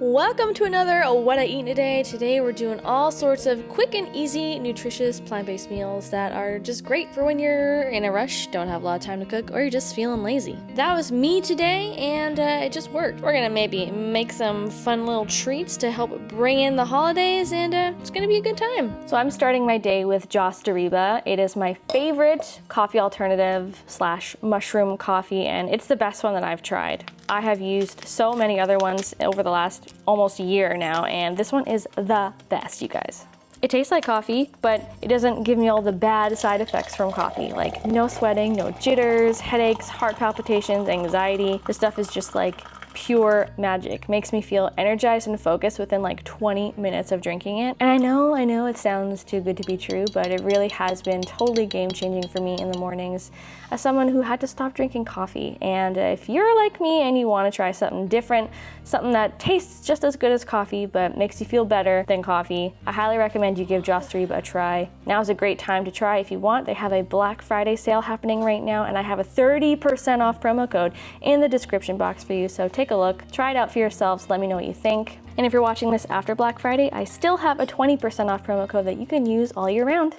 Welcome to another What I Eat Today. Today we're doing all sorts of quick and easy, nutritious, plant-based meals that are just great for when you're in a rush, don't have a lot of time to cook, or you're just feeling lazy. That was me today, and it just worked. We're gonna maybe make some fun little treats to help bring in the holidays, and it's gonna be a good time. So I'm starting my day with Joss Dariba. It is my favorite coffee alternative / mushroom coffee, and it's the best one that I've tried. I have used so many other ones over the last almost year now, and this one is the best, you guys. It tastes like coffee, but it doesn't give me all the bad side effects from coffee, like no sweating, no jitters, headaches, heart palpitations, anxiety. This stuff is just like pure magic. Makes me feel energized and focused within like 20 minutes of drinking it. And I know it sounds too good to be true, but it really has been totally game-changing for me in the mornings as someone who had to stop drinking coffee. And if you're like me and you want to try something different, something that tastes just as good as coffee but makes you feel better than coffee, I highly recommend you give Joss Dariba a try. Now is a great time to try if you want. They have a Black Friday sale happening right now, and I have a 30% off promo code in the description box for you, so take a look, try it out for yourselves, let me know what you think. And if you're watching this after Black Friday, I still have a 20% off promo code that you can use all year round.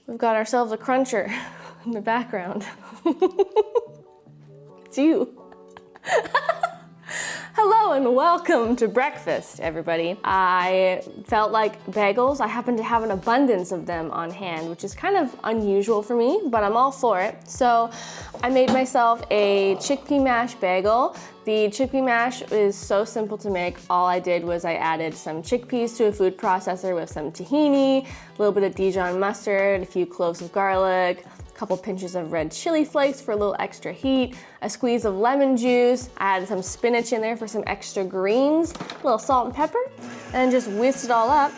We've got ourselves a cruncher in the background. It's you. Hello and welcome to breakfast, everybody. I felt like bagels. I happen to have an abundance of them on hand, which is kind of unusual for me, but I'm all for it. So I made myself a chickpea mash bagel. The chickpea mash is so simple to make. All I did was I added some chickpeas to a food processor with some tahini, a little bit of Dijon mustard, a few cloves of garlic, a couple pinches of red chili flakes for a little extra heat, a squeeze of lemon juice. I added some spinach in there for some extra greens, a little salt and pepper, and just whisked it all up.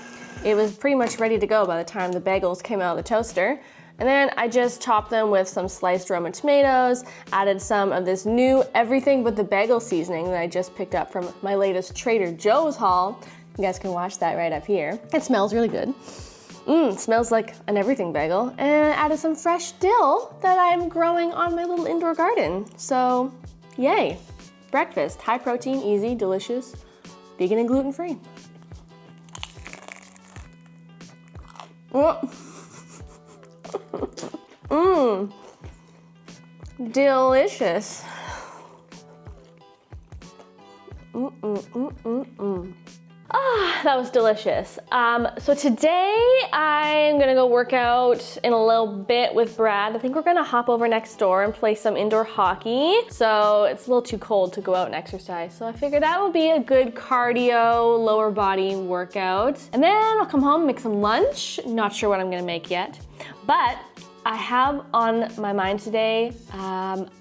It was pretty much ready to go by the time the bagels came out of the toaster. And then I just topped them with some sliced Roma tomatoes, added some of this new everything but the bagel seasoning that I just picked up from my latest Trader Joe's haul. You guys can watch that right up here. It smells really good. Smells like an everything bagel. And I added some fresh dill that I'm growing on my little indoor garden. So, yay. Breakfast, high protein, easy, delicious, vegan and gluten-free. Delicious. That was delicious. So today I'm gonna go work out in a little bit with Brad. I think we're gonna hop over next door and play some indoor hockey. So it's a little too cold to go out and exercise. So I figured that would be a good cardio, lower body workout. And then I'll come home, make some lunch. Not sure what I'm gonna make yet, but I have on my mind today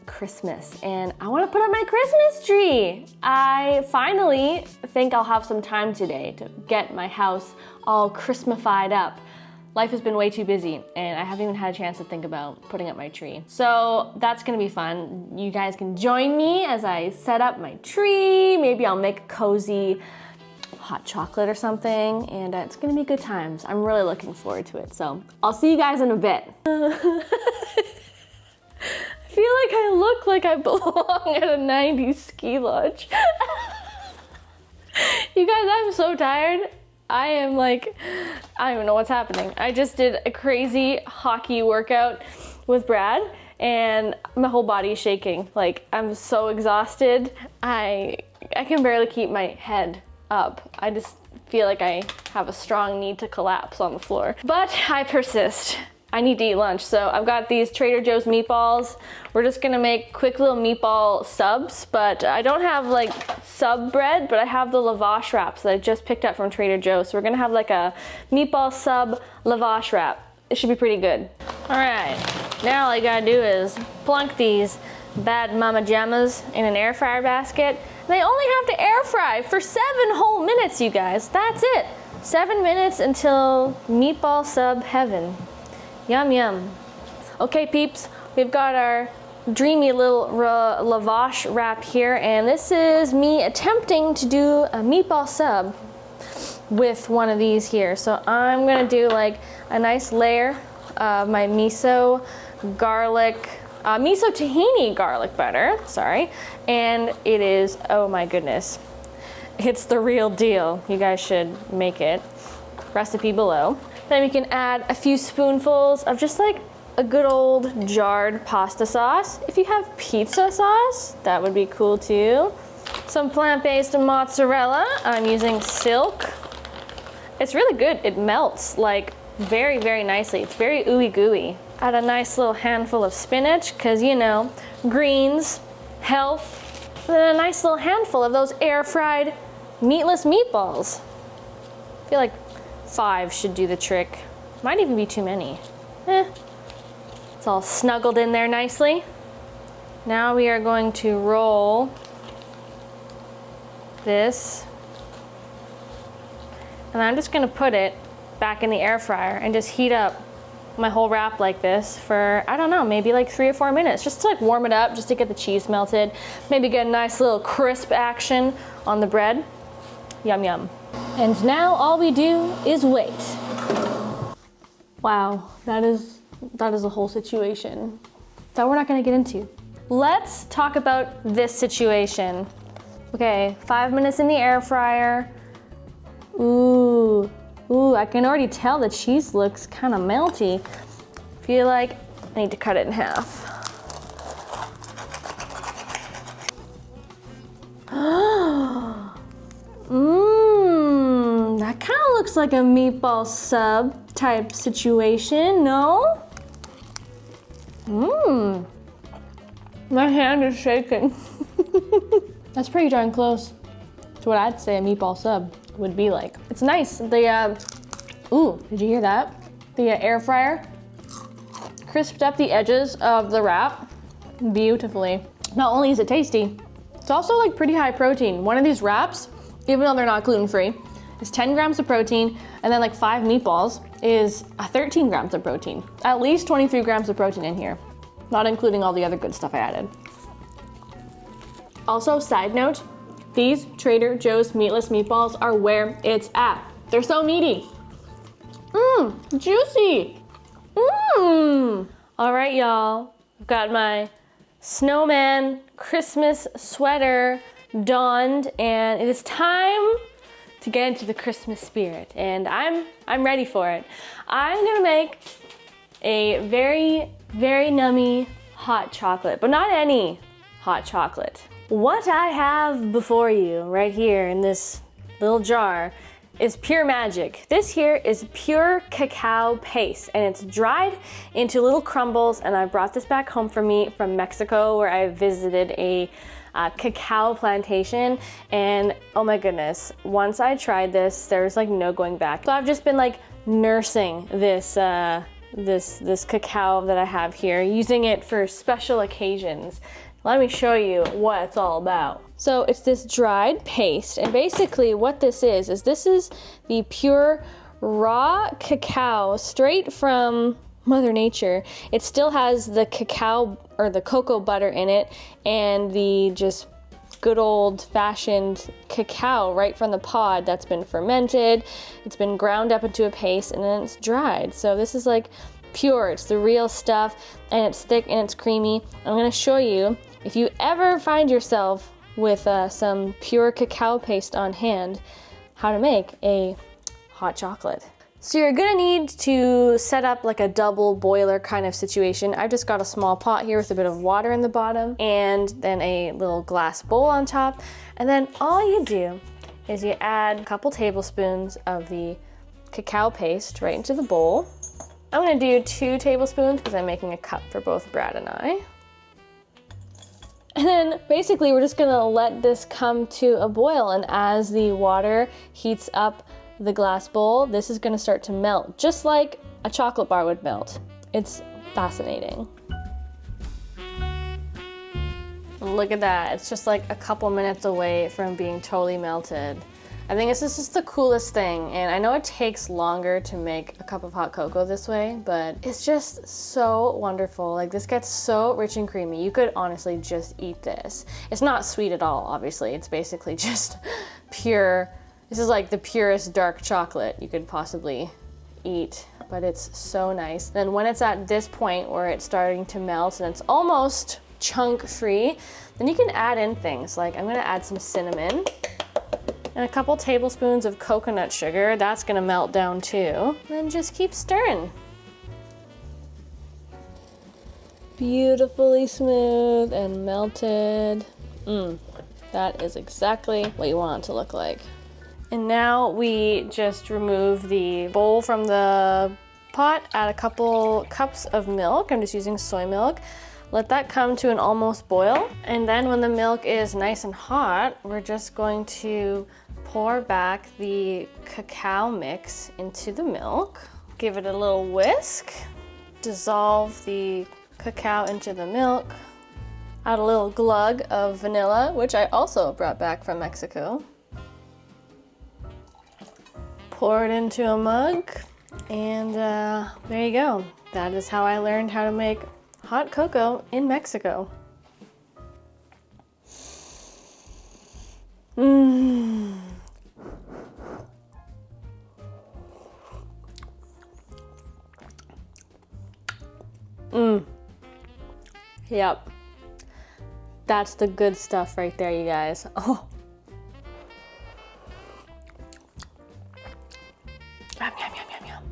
Christmas, and I want to put up my Christmas tree. I finally think I'll have some time today to get my house all Christmasified up. Life has been way too busy, and I haven't even had a chance to think about putting up my tree. So that's gonna be fun. You guys can join me as I set up my tree. Maybe I'll make a cozy hot chocolate or something, and it's gonna be good times. I'm really looking forward to it. So I'll see you guys in a bit. I feel like I look like I belong at a 90s ski lodge. You guys, I'm so tired. I am like, I don't even know what's happening. I just did a crazy hockey workout with Brad, and my whole body is shaking. Like, I'm so exhausted. I can barely keep my head up. I just feel like I have a strong need to collapse on the floor. But I persist. I need to eat lunch. So I've got these Trader Joe's meatballs. We're just gonna make quick little meatball subs, but I don't have like sub bread, but I have the lavash wraps that I just picked up from Trader Joe's. So we're gonna have like a meatball sub lavash wrap. It should be pretty good. All right, now all you gotta do is plunk these bad mama jammas in an air fryer basket. They only have to air fry for 7 whole minutes, you guys. That's it. 7 minutes until meatball sub heaven. Yum, yum. Okay, peeps, we've got our dreamy little lavash wrap here, and this is me attempting to do a meatball sub with one of these here. So I'm gonna do like a nice layer of my miso garlic, miso tahini garlic butter, sorry. And it is, oh my goodness. It's the real deal. You guys should make it. Recipe below. Then we can add a few spoonfuls of just like a good old jarred pasta sauce. If you have pizza sauce, that would be cool too. Some plant-based mozzarella. I'm using Silk. It's really good. It melts like very, very nicely. It's very ooey gooey. Add a nice little handful of spinach, because you know, greens, health. Then a nice little handful of those air-fried meatless meatballs. I feel like 5 should do the trick. Might even be too many. It's all snuggled in there nicely. Now we are going to roll this. And I'm just gonna put it back in the air fryer and just heat up my whole wrap like this for, I don't know, maybe like 3 or 4 minutes, just to like warm it up, just to get the cheese melted. Maybe get a nice little crisp action on the bread. Yum, yum. And now all we do is wait. Wow, that is a whole situation that we're not gonna get into. Let's talk about this situation. Okay, 5 minutes in the air fryer. Ooh, I can already tell the cheese looks kind of melty. Feel like I need to cut it in half. That kind of looks like a meatball sub type situation, no? My hand is shaking. That's pretty darn close to what I'd say a meatball sub would be like. It's nice. Ooh, did you hear that? The air fryer crisped up the edges of the wrap beautifully. Not only is it tasty, it's also like pretty high protein. One of these wraps, even though they're not gluten-free, is 10 grams of protein, and then like 5 meatballs is 13 grams of protein. At least 23 grams of protein in here, not including all the other good stuff I added. Also, side note, these Trader Joe's meatless meatballs are where it's at. They're so meaty. Juicy. All right, y'all. I've got my snowman Christmas sweater donned, and it is time to get into the Christmas spirit, and I'm ready for it. I'm gonna make a very, very nummy hot chocolate, but not any hot chocolate. What I have before you right here in this little jar is pure magic. This here is pure cacao paste, and it's dried into little crumbles, and I brought this back home for me from Mexico, where I visited a cacao plantation, and oh my goodness, once I tried this, there was like no going back. So I've just been like nursing this this cacao that I have here, using it for special occasions. Let me show you what it's all about. So it's this dried paste, and basically what this is this is the pure raw cacao straight from Mother Nature. It still has the cacao or the cocoa butter in it, and the just good old fashioned cacao right from the pod that's been fermented. It's been ground up into a paste, and then it's dried. So this is like pure, it's the real stuff, and it's thick and it's creamy. I'm gonna show you, if you ever find yourself with some pure cacao paste on hand, how to make a hot chocolate. So you're gonna need to set up like a double boiler kind of situation. I've just got a small pot here with a bit of water in the bottom, and then a little glass bowl on top. And then all you do is you add a couple tablespoons of the cacao paste right into the bowl. I'm gonna do 2 tablespoons because I'm making a cup for both Brad and I. And then basically we're just gonna let this come to a boil, and as the water heats up the glass bowl, this is gonna start to melt, just like a chocolate bar would melt. It's fascinating. Look at that, it's just like a couple minutes away from being totally melted. I think this is just the coolest thing, and I know it takes longer to make a cup of hot cocoa this way, but it's just so wonderful. Like, this gets so rich and creamy. You could honestly just eat this. It's not sweet at all, obviously. It's basically just pure. This is like the purest dark chocolate you could possibly eat, but it's so nice. Then when it's at this point where it's starting to melt and it's almost chunk free, then you can add in things like, I'm gonna add some cinnamon. And a couple tablespoons of coconut sugar. That's gonna melt down too. Then just keep stirring. Beautifully smooth and melted. That is exactly what you want it to look like. And now we just remove the bowl from the pot, add a couple cups of milk. I'm just using soy milk. Let that come to an almost boil. And then when the milk is nice and hot, we're just going to pour back the cacao mix into the milk. Give it a little whisk. Dissolve the cacao into the milk. Add a little glug of vanilla, which I also brought back from Mexico. Pour it into a mug, and there you go. That is how I learned how to make hot cocoa in Mexico. Yep. That's the good stuff right there, you guys. Oh. Yum, yum, yum, yum, yum.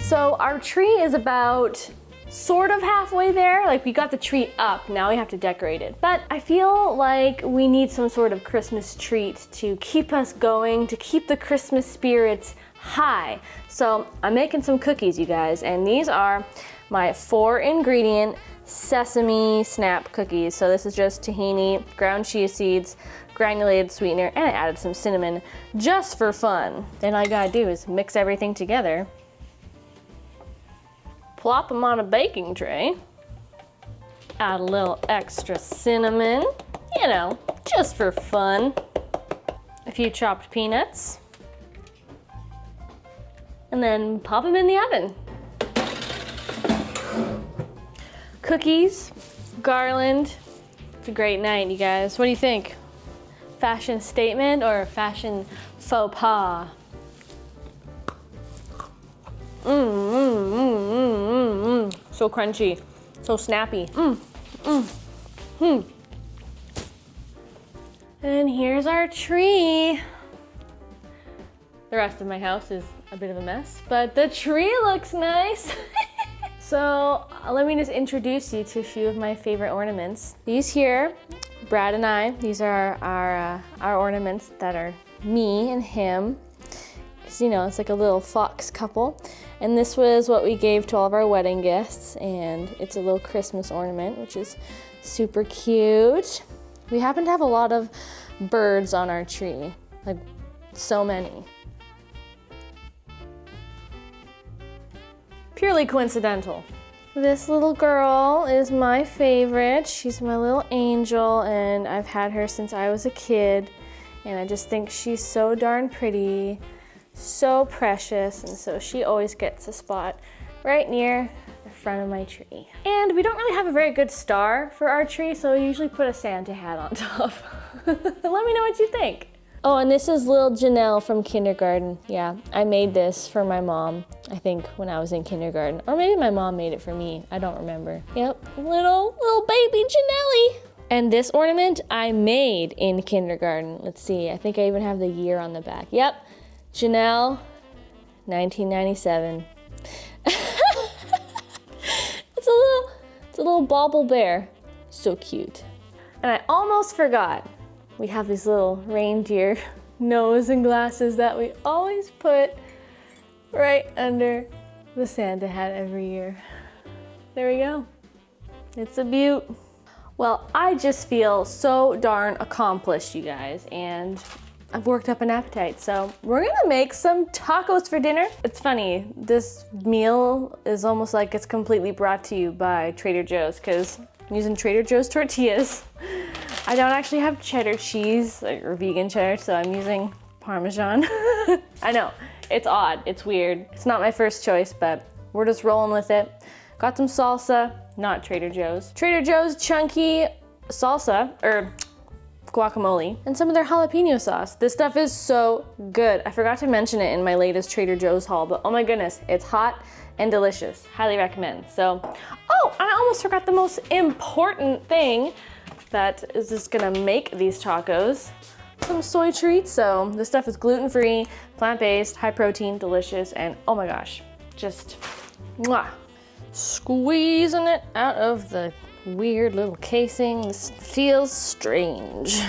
So our tree is about sort of halfway there. Like, we got the tree up, now we have to decorate it. But I feel like we need some sort of Christmas treat to keep us going, to keep the Christmas spirits high. So I'm making some cookies, you guys, and these are my 4-ingredient sesame snap cookies. So this is just tahini, ground chia seeds, granulated sweetener, and I added some cinnamon just for fun. Then all you gotta do is mix everything together, plop them on a baking tray, add a little extra cinnamon, you know, just for fun, a few chopped peanuts, and then pop them in the oven. Cookies, garland. It's a great night, you guys. What do you think? Fashion statement or fashion faux pas? So crunchy, so snappy. And here's our tree. The rest of my house is a bit of a mess, but the tree looks nice. So let me just introduce you to a few of my favorite ornaments. These here, Brad and I, these are our ornaments that are me and him. 'Cause, you know, it's like a little fox couple. And this was what we gave to all of our wedding guests, and it's a little Christmas ornament, which is super cute. We happen to have a lot of birds on our tree, like so many. Purely coincidental. This little girl is my favorite. She's my little angel, and I've had her since I was a kid, and I just think she's so darn pretty, so precious, and so she always gets a spot right near the front of my tree. And we don't really have a very good star for our tree, so we usually put a Santa hat on top. Let me know what you think. Oh, and this is little Janelle from kindergarten. Yeah, I made this for my mom, I think, when I was in kindergarten. Or maybe my mom made it for me, I don't remember. Yep, little baby Janelle. And this ornament I made in kindergarten. Let's see, I think I even have the year on the back. Yep, Janelle, 1997. It's a little bauble bear. So cute. And I almost forgot. We have these little reindeer nose and glasses that we always put right under the Santa hat every year. There we go. It's a beaut. Well, I just feel so darn accomplished, you guys, and I've worked up an appetite, so we're gonna make some tacos for dinner. It's funny, this meal is almost like it's completely brought to you by Trader Joe's, because I'm using Trader Joe's tortillas. I don't actually have cheddar cheese, or vegan cheddar, so I'm using Parmesan. I know, it's odd, it's weird. It's not my first choice, but we're just rolling with it. Got some salsa, not Trader Joe's. Trader Joe's chunky salsa, or guacamole, and some of their jalapeno sauce. This stuff is so good. I forgot to mention it in my latest Trader Joe's haul, but oh my goodness, it's hot and delicious. Highly recommend. So, oh, I almost forgot the most important thing that is just gonna make these tacos. Some soy treats. So this stuff is gluten-free, plant-based, high protein, delicious, and oh my gosh, just mwah. Squeezing it out of the weird little casing. This feels strange.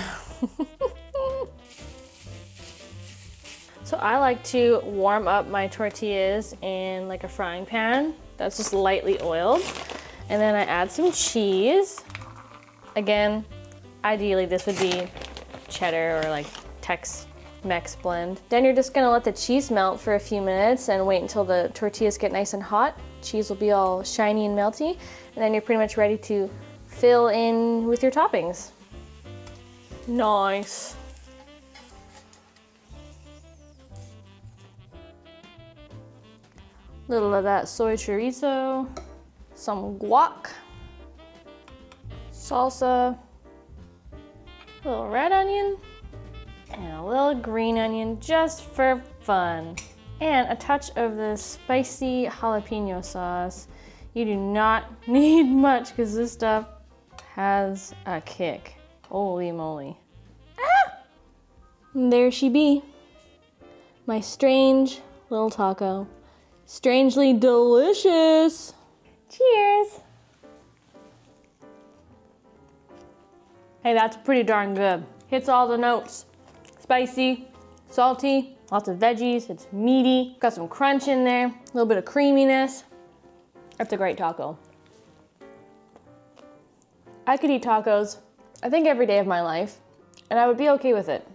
So I like to warm up my tortillas in like a frying pan that's just lightly oiled. And then I add some cheese. Again, ideally this would be cheddar or like Tex-Mex blend. Then you're just gonna let the cheese melt for a few minutes and wait until the tortillas get nice and hot. Cheese will be all shiny and melty. And then you're pretty much ready to fill in with your toppings. Nice. Little of that soy chorizo, some guac, salsa, a little red onion, and a little green onion just for fun. And a touch of the spicy jalapeno sauce. You do not need much because this stuff has a kick. Holy moly. Ah! And there she be. My strange little taco. Strangely delicious. Cheers. Hey, that's pretty darn good. Hits all the notes. Spicy, salty, lots of veggies, it's meaty, got some crunch in there, a little bit of creaminess. That's a great taco. I could eat tacos, I think every day of my life, and I would be okay with it.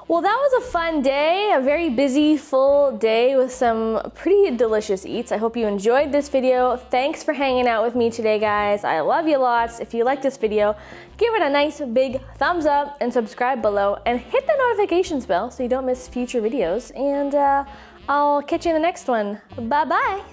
Well, that was a fun day, a very busy, full day with some pretty delicious eats. I hope you enjoyed this video. Thanks for hanging out with me today, guys. I love you lots. If you like this video, give it a nice big thumbs up and subscribe below and hit the notifications bell so you don't miss future videos. And I'll catch you in the next one. Bye-bye.